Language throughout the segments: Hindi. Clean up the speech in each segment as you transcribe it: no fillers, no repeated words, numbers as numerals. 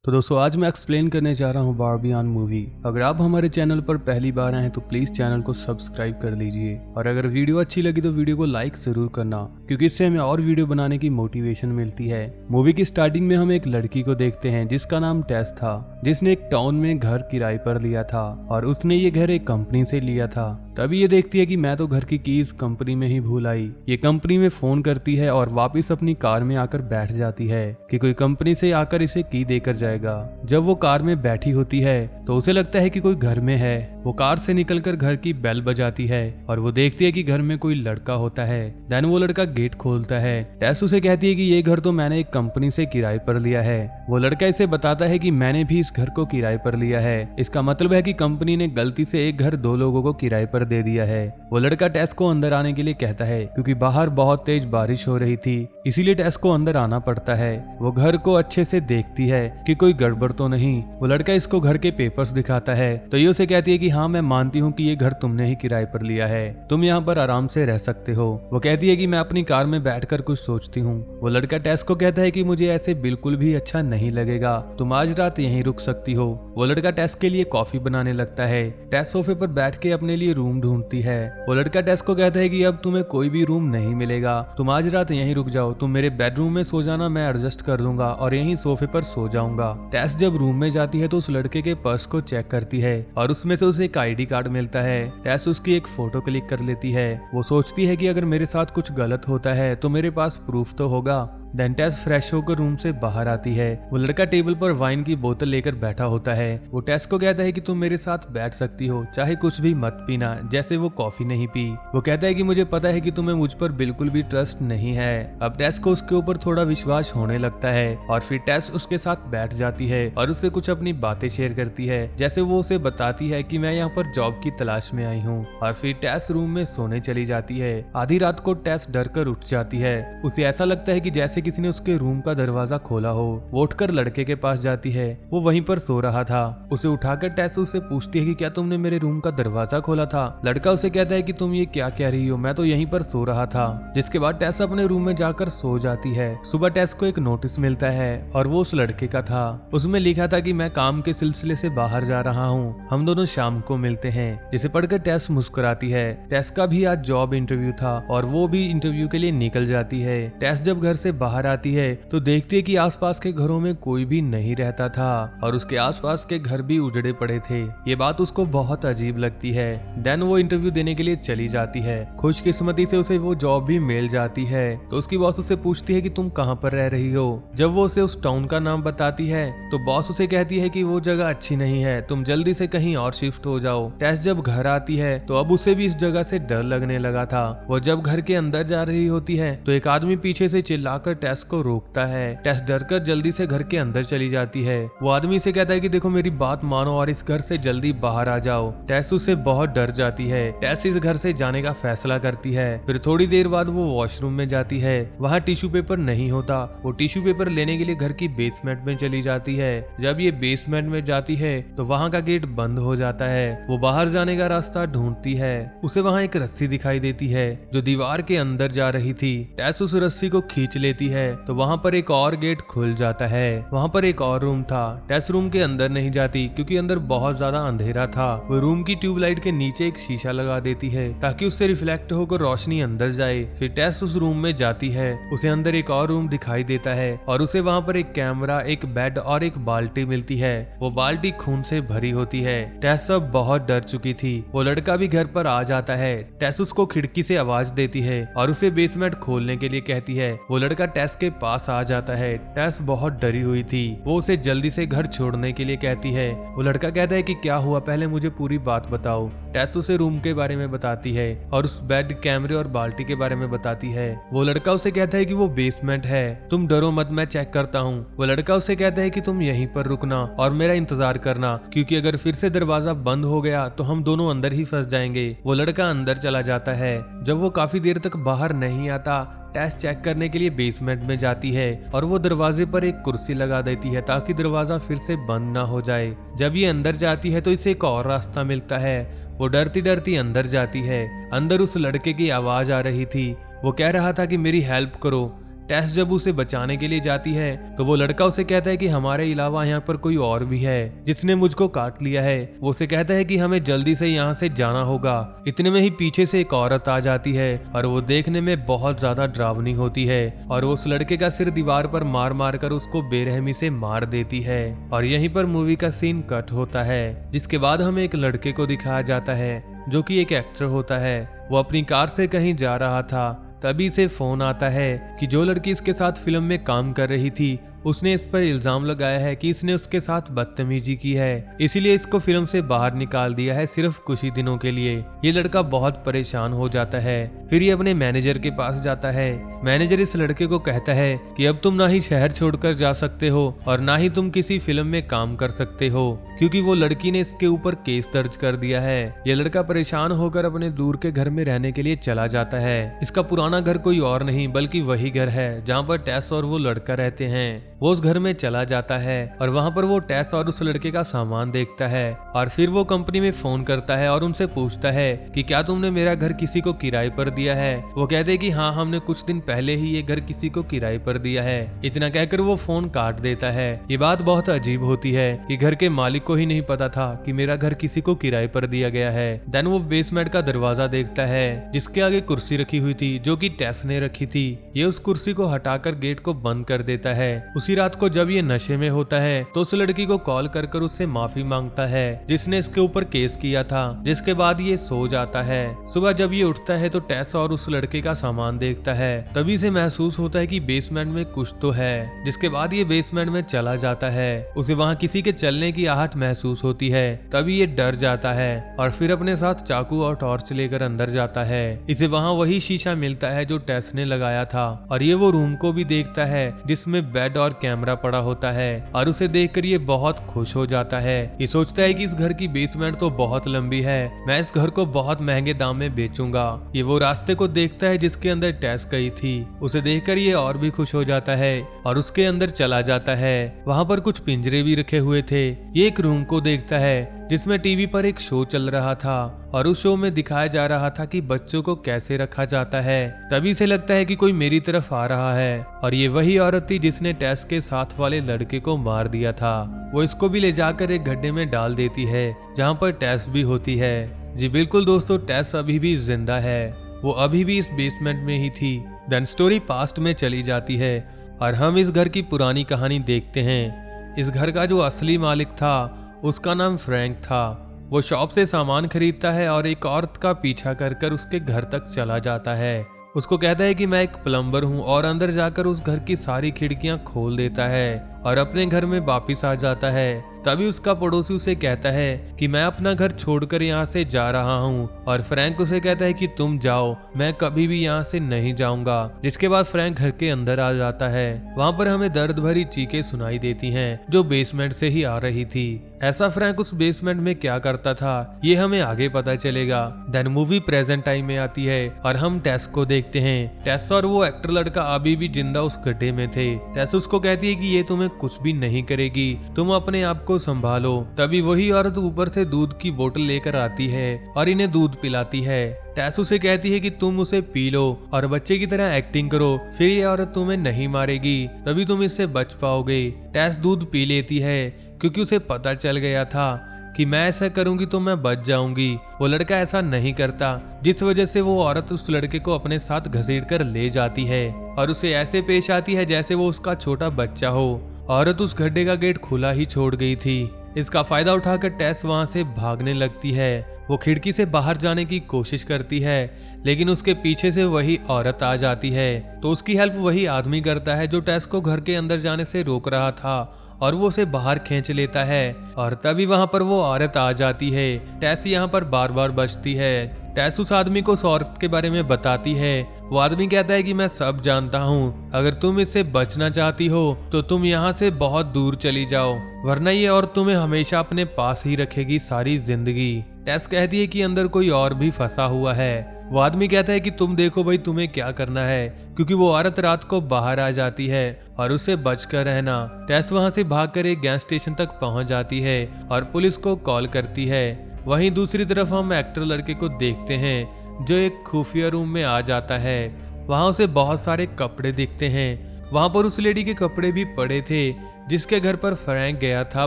तो दोस्तों आज मैं एक्सप्लेन करने जा रहा हूँ बारबियन मूवी। अगर आप हमारे चैनल पर पहली बार आए हैं तो प्लीज चैनल को सब्सक्राइब कर लीजिए और अगर वीडियो अच्छी लगी तो वीडियो को लाइक जरूर करना, क्योंकि इससे हमें और वीडियो बनाने की मोटिवेशन मिलती है। मूवी की स्टार्टिंग में हम एक लड़की को देखते हैं जिसका नाम टेस था, जिसने एक टाउन में घर किराए पर लिया था और उसने ये घर एक कंपनी से लिया था। तभी ये देखती है कि मैं तो घर की कीज कंपनी में ही भूल आई। ये कंपनी में फोन करती है और वापस अपनी कार में आकर बैठ जाती है कि कोई कंपनी से आकर इसे की देकर जाएगा। जब वो कार में बैठी होती है तो उसे लगता है कि कोई घर में है। वो कार से निकलकर घर की बेल बजाती है और वो देखती है कि घर में कोई लड़का होता है। देन वो लड़का गेट खोलता है। टेस उसे कहती है कि ये घर तो मैंने एक कंपनी से किराए पर लिया है। वो लड़का इसे बताता है कि मैंने भी इस घर को किराए पर लिया है। इसका मतलब है कि कंपनी ने गलती से एक घर दो लोगों को किराए पर दे दिया है। वो लड़का टेस को अंदर आने के लिए कहता है क्योंकि बाहर बहुत तेज बारिश हो रही थी, इसीलिए टेस को अंदर आना पड़ता है। वो घर को अच्छे से देखती है कि कोई गड़बड़ तो नहीं। वो लड़का इसको घर के पेपर्स दिखाता है तो ये उसे कहती है कि हाँ मैं मानती हूँ कि ये घर तुमने ही किराए पर लिया है, तुम यहाँ पर आराम से रह सकते हो। वो कहती है कि मैं अपनी कार में बैठकर कुछ सोचती हूँ। वो लड़का टेस को कहता है कि मुझे ऐसे बिल्कुल भी अच्छा नहीं लगेगा, तुम आज रात यहीं रुक सकती हो। वो लड़का टेस के लिए कॉफी बनाने लगता है। टेस सोफे पर बैठ के अपने लिए रूम ढूंढती है। वो लड़का टेस को कहता है कि अब तुम्हें कोई भी रूम नहीं मिलेगा, तुम आज रात यहीं रुक जाओ, तुम मेरे बेडरूम में सो जाना, मैं एडजस्ट कर लूंगा और यहीं सोफे पर सो जाऊंगा। टेस जब रूम में जाती है तो उस लड़के के पर्स को चेक करती है और उसमें से उसे एक आईडी कार्ड मिलता है। टेस उसकी एक फोटो क्लिक कर लेती है। वो सोचती है कि अगर मेरे साथ कुछ गलत होता है तो मेरे पास प्रूफ तो होगा। देन टेस फ्रेश होकर रूम से बाहर आती है। वो लड़का टेबल पर वाइन की बोतल लेकर बैठा होता है। वो टेस को कहता है कि तुम मेरे साथ बैठ सकती हो, चाहे कुछ भी मत पीना, जैसे वो कॉफी नहीं पी। वो कहता है कि मुझे पता है कि तुम्हें मुझ पर बिल्कुल भी ट्रस्ट नहीं है। अब टेस को उसके ऊपर थोड़ा विश्वास होने लगता है और फिर टेस उसके साथ बैठ जाती है और उससे कुछ अपनी बातें शेयर करती है। जैसे वो उसे बताती है कि मैं यहाँ पर जॉब की तलाश में आई हूँ और फिर टेस रूम में सोने चली जाती है। आधी रात को टेस डर कर उठ जाती है। उसे ऐसा लगता है कि जैसे किसी ने उसके रूम का दरवाजा खोला हो। वो उठकर लड़के के पास जाती है। वो वहीं पर सो रहा था। उसे उठाकर टेस उससे पूछती है कि क्या तुमने मेरे रूम का दरवाजा खोला था। लड़का उसे कहता है कि तुम ये क्या कह रही हो, मैं तो यहीं पर सो रहा था। जिसके बाद टेस अपने रूम में जाकर सो जाती है। सुबह टेस को एक नोटिस मिलता है और वो उस लड़के का था। उसमें लिखा था कि मैं काम के सिलसिले से बाहर जा रहा हूँ, हम दोनों शाम को मिलते हैं। जिसे पढ़कर टेस मुस्कुराती है। टेस का भी आज जॉब इंटरव्यू था और वो भी इंटरव्यू के लिए निकल जाती है। टेस जब घर से बाहर आती है तो देखती है कि आसपास के घरों में कोई भी नहीं रहता था और उसके आसपास के घर भी उजड़े पड़े थे। ये बात उसको बहुत अजीब लगती है। देन वो इंटरव्यू देने के लिए चली जाती है। खुशकिस्मती से उसे वो जॉब भी मिल जाती है। तो उसकी बॉस उससे पूछती है कि तुम कहाँ पर रह रही हो। जब वो उसे उस टाउन का नाम बताती है तो बॉस उसे कहती है कि वो जगह अच्छी नहीं है, तुम जल्दी से कहीं और शिफ्ट हो जाओ। टेस जब घर आती है तो अब उसे भी इस जगह से डर लगने लगा था। वो जब घर के अंदर जा रही होती है तो एक आदमी पीछे से चिल्लाकर टेस को रोकता है। टेस डरकर जल्दी से घर के अंदर चली जाती है। वो आदमी से कहता है कि देखो मेरी बात मानो और इस घर से जल्दी बाहर आ जाओ। टेस उससे बहुत डर जाती है। टेस इस घर से जाने का फैसला करती है। फिर थोड़ी देर बाद वो वॉशरूम में जाती है। वहाँ टिश्यू पेपर नहीं होता। वो टिश्यू पेपर लेने के लिए घर की बेसमेंट में चली जाती है। जब ये बेसमेंट में जाती है तो वहाँ का गेट बंद हो जाता है। वो बाहर जाने का रास्ता ढूंढती है। उसे वहाँ एक रस्सी दिखाई देती है जो दीवार के अंदर जा रही थी। टेस उस रस्सी को खींच लेती है तो वहाँ पर एक और गेट खुल जाता है। वहाँ पर एक और रूम था। टेस रूम के अंदर नहीं जाती क्योंकि अंदर बहुत ज्यादा अंधेरा था। वो रूम की ट्यूबलाइट के नीचे एक शीशा लगा देती है ताकि उससे रिफ्लेक्ट होकर रोशनी अंदर जाए। फिर टेस उस रूम में जाती है। उसे अंदर एक और रूम दिखाई देता है और उसे वहाँ पर एक कैमरा, एक बेड और एक बाल्टी मिलती है। वो बाल्टी खून से भरी होती है। टेस अब बहुत डर चुकी थी। वो लड़का भी घर पर आ जाता है। टेस उसको खिड़की से आवाज देती है और उसे बेसमेंट खोलने के लिए कहती है। वो लड़का टेस के पास आ जाता है। टेस बहुत डरी हुई थी। वो उसे जल्दी से घर छोड़ने के लिए कहती है। वो लड़का कहता है कि क्या हुआ, पहले मुझे पूरी बात बताओ। टेस उसे रूम के बारे में बताती है और उस बेड, कैमरे और बाल्टी के बारे में बताती है। वो लड़का उसे कहता है कि वो बेसमेंट है, तुम डरो मत, मैं चेक करता हूँ। वो लड़का उसे कहता है कि तुम यहीं पर रुकना और मेरा इंतजार करना, क्योंकि अगर फिर से दरवाजा बंद हो गया तो हम दोनों अंदर ही फंस जाएंगे। वो लड़का अंदर चला जाता है। जब वो काफी देर तक बाहर नहीं आता, टेस चेक करने के लिए बेसमेंट में जाती है और वो दरवाजे पर एक कुर्सी लगा देती है ताकि दरवाजा फिर से बंद ना हो जाए। जब ये अंदर जाती है तो इसे एक और रास्ता मिलता है। वो डरती डरती अंदर जाती है। अंदर उस लड़के की आवाज आ रही थी। वो कह रहा था कि मेरी हेल्प करो। टेस जब उसे बचाने के लिए जाती है तो वो लड़का उसे कहता है कि हमारे अलावा यहाँ पर कोई और भी है जिसने मुझको काट लिया है। वो उसे कहता है कि हमें जल्दी से यहाँ से जाना होगा। इतने में ही पीछे से एक औरत आ जाती है और वो देखने में बहुत ज्यादा डरावनी होती है और वो उस लड़के का सिर दीवार पर मार मार कर उसको बेरहमी से मार देती है। और यहीं पर मूवी का सीन कट होता है, जिसके बाद हमें एक लड़के को दिखाया जाता है जो कि एक एक्टर होता है। वो अपनी कार से कहीं जा रहा था, तभी से फोन आता है कि जो लड़की इसके साथ फिल्म में काम कर रही थी उसने इस पर इल्जाम लगाया है कि इसने उसके साथ बदतमीजी की है, इसीलिए इसको फिल्म से बाहर निकाल दिया है सिर्फ कुछ ही दिनों के लिए। ये लड़का बहुत परेशान हो जाता है। फिर ये अपने मैनेजर के पास जाता है। मैनेजर इस लड़के को कहता है कि अब तुम ना ही शहर छोड़कर जा सकते हो और ना ही तुम किसी फिल्म में काम कर सकते हो, क्योंकि वो लड़की ने इसके ऊपर केस दर्ज कर दिया है। ये लड़का परेशान होकर अपने दूर के घर में रहने के लिए चला जाता है। इसका पुराना घर कोई और नहीं बल्कि वही घर है जहाँ पर टेस और वो लड़का रहते हैं। वो उस घर में चला जाता है और वहाँ पर वो टेस और उस लड़के का सामान देखता है और फिर वो कंपनी में फोन करता है और उनसे पूछता है कि क्या तुमने मेरा घर किसी को किराए पर दिया है। वो कहते हैं कि हाँ, हमने कुछ दिन पहले ही ये घर किसी को किराए पर दिया है। इतना कहकर वो फोन काट देता है। ये बात बहुत अजीब होती है कि घर के मालिक को ही नहीं पता था कि मेरा घर किसी को किराए पर दिया गया है। देन वो बेसमेंट का दरवाजा देखता है जिसके आगे कुर्सी रखी हुई थी जो कि टेस ने रखी थी। ये उस कुर्सी को हटाकर गेट को बंद कर देता है। उसी रात को जब ये नशे में होता है तो उस लड़की को कॉल कर कर उससे माफी मांगता है जिसने इसके ऊपर केस किया था, जिसके बाद ये सो जाता है। सुबह जब ये उठता है तो टेस और उस लड़के का सामान देखता है। तभी से महसूस होता है कि बेसमेंट में कुछ तो है, जिसके बाद ये बेसमेंट में चला जाता है। उसे वहाँ किसी के चलने की आहट महसूस होती है। तभी ये डर जाता है और फिर अपने साथ चाकू और टॉर्च लेकर अंदर जाता है। इसे वहाँ वही शीशा मिलता है जो टेस ने लगाया था और ये वो रूम को भी देखता है जिसमें बेड और कैमरा पड़ा होता है और उसे देखकर ये बहुत खुश हो जाता है। ये सोचता है कि इस घर की बेसमेंट तो बहुत लंबी है, मैं इस घर को बहुत महंगे दाम में बेचूंगा। ये वो रास्ते को देखता है जिसके अंदर टेस गई थी। उसे देखकर ये और भी खुश हो जाता है और उसके अंदर चला जाता है। वहाँ पर कुछ पिंजरे भी रखे हुए थे। ये एक रूम को देखता है जिसमें टीवी पर एक शो चल रहा था और उस शो में दिखाया जा रहा था कि बच्चों को कैसे रखा जाता है। तभी से लगता है कि कोई मेरी तरफ आ रहा है और ये वही औरत थी जिसने टेस के साथ वाले लड़के को मार दिया था। वो इसको भी ले जाकर एक गड्ढे में डाल देती है जहाँ पर टेस भी होती है। जी बिल्कुल दोस्तों, टेस अभी भी जिंदा है। वो अभी भी इस बेसमेंट में ही थी। देन स्टोरी पास्ट में चली जाती है और हम इस घर की पुरानी कहानी देखते हैं। इस घर का जो असली मालिक था उसका नाम फ्रैंक था। वो शॉप से सामान खरीदता है और एक औरत का पीछा कर कर उसके घर तक चला जाता है। उसको कहता है कि मैं एक प्लम्बर हूँ और अंदर जाकर उस घर की सारी खिड़कियां खोल देता है और अपने घर में वापिस आ जाता है। तभी उसका पड़ोसी उसे कहता है कि मैं अपना घर छोड़कर यहाँ से जा रहा हूँ और फ्रैंक उसे कहता है कि तुम जाओ, मैं कभी भी यहाँ से नहीं जाऊंगा। जिसके बाद फ्रैंक घर के अंदर आ जाता है। वहाँ पर हमें दर्द भरी चीखें सुनाई देती हैं जो बेसमेंट से ही आ रही थी। ऐसा फ्रैंक उस बेसमेंट में क्या करता था ये हमें आगे पता चलेगा। देन मूवी प्रेजेंट टाइम में आती है और हम टेस को देखते हैं। टेस और वो एक्टर लड़का अभी भी जिंदा उस गड्ढे में थे। टेस उसको कहती है कि ये तुम्हें कुछ भी नहीं करेगी, तुम अपने आप को संभालो। तभी वही औरत ऊपर से दूध की बोतल लेकर आती है और इन्हें दूध पिलाती है। टेस उसे कहती है कि तुम उसे पी लो और बच्चे की तरह एक्टिंग करो, फिर ये औरत तुम्हें नहीं मारेगी, तभी तुम इससे बच पाओगे। टेस दूध पी लेती है क्योंकि उसे पता चल गया था कि मैं ऐसा करूंगी तो मैं बच जाऊंगी। वो लड़का ऐसा नहीं करता, जिस वजह से वो औरत उस लड़के को अपने साथ घसीट कर ले जाती है और उसे ऐसे पेश आती है जैसे वो उसका छोटा बच्चा हो। औरत उस गड्ढे का गेट खुला ही छोड़ गई थी। इसका फायदा उठाकर टेस वहां से भागने लगती है। वो खिड़की से बाहर जाने की कोशिश करती है लेकिन उसके पीछे से वही औरत आ जाती है। तो उसकी हेल्प वही आदमी करता है जो टेस को घर के अंदर जाने से रोक रहा था और वो उसे बाहर खींच लेता है। और तभी वहां पर वो औरत आ जाती है। टेस यहाँ पर बार बार बचती है। टेस उस आदमी को उस औरत के बारे में बताती है। वो आदमी कहता है कि मैं सब जानता हूँ, अगर तुम इससे बचना चाहती हो तो तुम यहाँ से बहुत दूर चली जाओ, वरना ये औरत तुम्हें हमेशा अपने पास ही रखेगी सारी जिंदगी। टेस कहती है कि अंदर कोई और भी फंसा हुआ है। वो आदमी कहता है कि तुम देखो भाई तुम्हें क्या करना है, क्योंकि वो औरत रात को बाहर आ जाती है और उसे बचकर रहना। टेस वहां से भागकर एक गैस स्टेशन तक पहुंच जाती है और पुलिस को कॉल करती है। वहीं दूसरी तरफ हम एक्टर लड़के को देखते हैं जो एक खुफिया रूम में आ जाता है। वहाँ उसे बहुत सारे कपड़े दिखते हैं। वहाँ पर उस लेडी के कपड़े भी पड़े थे जिसके घर पर फ्रैंक गया था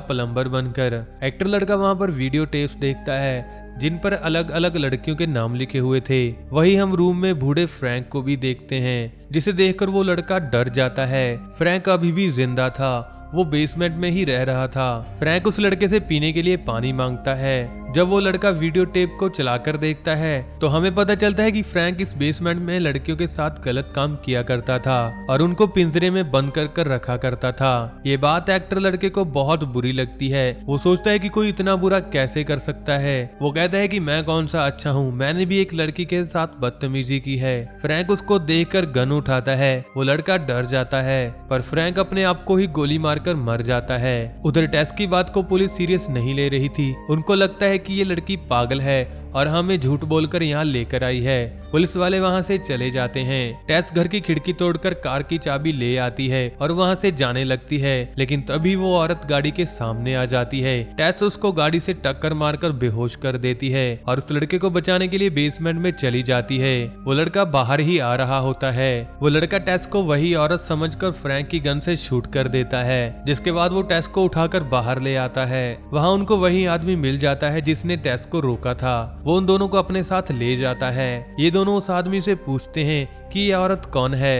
प्लम्बर बनकर। एक्टर लड़का वहाँ पर वीडियो टेप्स देखता है जिन पर अलग अलग लड़कियों के नाम लिखे हुए थे। वही हम रूम में बूढ़े फ्रैंक को भी देखते हैं जिसे देखकर वो लड़का डर जाता है। फ्रैंक अभी भी जिंदा था, वो बेसमेंट में ही रह रहा था। फ्रैंक उस लड़के से पीने के लिए पानी मांगता है। जब वो लड़का वीडियो टेप को चलाकर देखता है तो हमें पता चलता है कि फ्रैंक इस बेसमेंट में लड़कियों के साथ गलत काम किया करता था और उनको पिंजरे में बंद कर रखा करता था। ये बात एक्टर लड़के को बहुत बुरी लगती है। वो सोचता है कि कोई इतना बुरा कैसे कर सकता है। वो कहता है कि मैं कौन सा अच्छा हूँ, मैंने भी एक लड़की के साथ बदतमीजी की है। फ्रैंक उसको देखकर गन उठाता है। वो लड़का डर जाता है पर फ्रैंक अपने आप को ही गोली मारकर मर जाता है। उधर टेस की बात को पुलिस सीरियस नहीं ले रही थी। उनको लगता है कि ये लड़की पागल है और हमें झूठ बोलकर यहाँ लेकर आई है। पुलिस वाले वहाँ से चले जाते हैं। टेस घर की खिड़की तोड़कर कार की चाबी ले आती है और वहाँ से जाने लगती है, लेकिन तभी वो औरत गाड़ी के सामने आ जाती है। टेस उसको गाड़ी से टक्कर मारकर बेहोश कर देती है और उस लड़के को बचाने के लिए बेसमेंट में चली जाती है। वो लड़का बाहर ही आ रहा होता है। वो लड़का टेस को वही औरत समझकर फ्रैंक की गन से शूट कर देता है, जिसके बाद वो टेस को उठाकर बाहर ले आता है। वहाँ उनको वही आदमी मिल जाता है जिसने टेस को रोका था। वो उन दोनों को अपने साथ ले जाता है। ये दोनों उस आदमी से पूछते हैं कि ये औरत कौन है।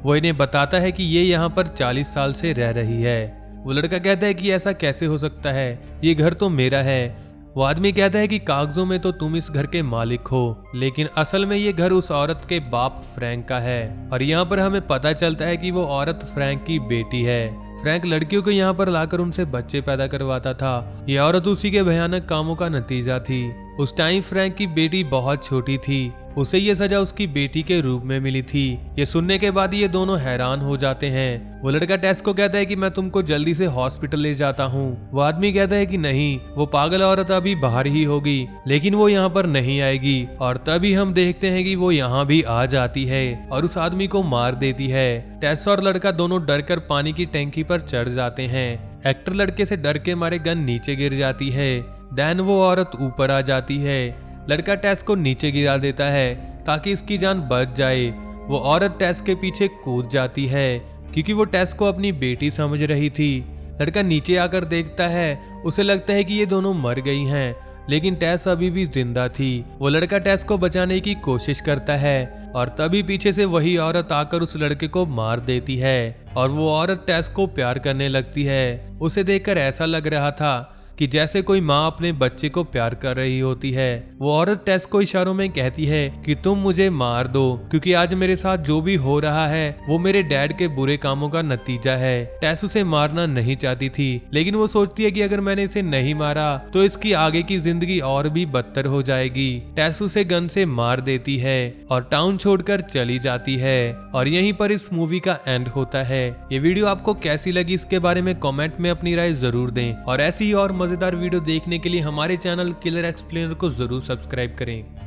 वो इन्हें बताता है कि ये यहाँ पर 40 साल से रह रही है। वो लड़का कहता है कि ऐसा कैसे हो सकता है, ये घर तो मेरा है। वो आदमी कहता है कि कागजों में तो तुम इस घर के मालिक हो, लेकिन असल में ये घर उस औरत के बाप फ्रैंक का है। और यहाँ पर हमें पता चलता है कि वो औरत फ्रैंक की बेटी है। फ्रैंक लड़कियों को यहाँ पर लाकर उनसे बच्चे पैदा करवाता था। ये औरत उसी के भयानक कामों का नतीजा थी। उस टाइम फ्रैंक की बेटी बहुत छोटी थी, उसे ये सजा उसकी बेटी के रूप में मिली थी। ये सुनने के बाद ये दोनों हैरान हो जाते हैं। वो लड़का टेस को कहता है कि मैं तुमको जल्दी से हॉस्पिटल ले जाता हूँ। वो आदमी कहता है कि नहीं, वो पागल औरत अभी बाहर ही होगी, लेकिन वो यहाँ पर नहीं आएगी। और तभी हम देखते हैं कि वो यहाँ भी आ जाती है और उस आदमी को मार देती है। टेस और लड़का दोनों डर कर पानी की टैंकी पर चढ़ जाते हैं। एक्टर लड़के से डर के मारे गन नीचे गिर जाती है। देन वो औरत ऊपर आ जाती है। लड़का टेस को नीचे गिरा देता है ताकि इसकी जान बच जाए। वो औरत टेस के पीछे कूद जाती है क्योंकि वो टेस को अपनी बेटी समझ रही थी। लड़का नीचे आकर देखता है, उसे लगता है कि ये दोनों मर गई हैं, लेकिन टेस अभी भी जिंदा थी। वो लड़का टेस को बचाने की कोशिश करता है और तभी पीछे से वही औरत आकर उस लड़के को मार देती है और वो औरत टेस को प्यार करने लगती है। उसे देखकर ऐसा लग रहा था कि जैसे कोई माँ अपने बच्चे को प्यार कर रही होती है। वो औरत टेस को इशारों में कहती है कि तुम मुझे मार दो, क्योंकि आज मेरे साथ जो भी हो रहा है वो मेरे डैड के बुरे कामों का नतीजा है। टेस उसे मारना नहीं चाहती थी, लेकिन वो सोचती है कि अगर मैंने इसे नहीं मारा तो इसकी आगे की जिंदगी और भी बदतर हो जाएगी। टेस उसे गन से मार देती है और टाउन छोड़कर चली जाती है। और यहीं पर इस मूवी का एंड होता है। ये वीडियो आपको कैसी लगी इसके बारे में कमेंट में अपनी राय जरूर दें और ऐसी ही और मजेदार वीडियो देखने के लिए हमारे चैनल किलर एक्सप्लेनर को जरूर सब्सक्राइब करें।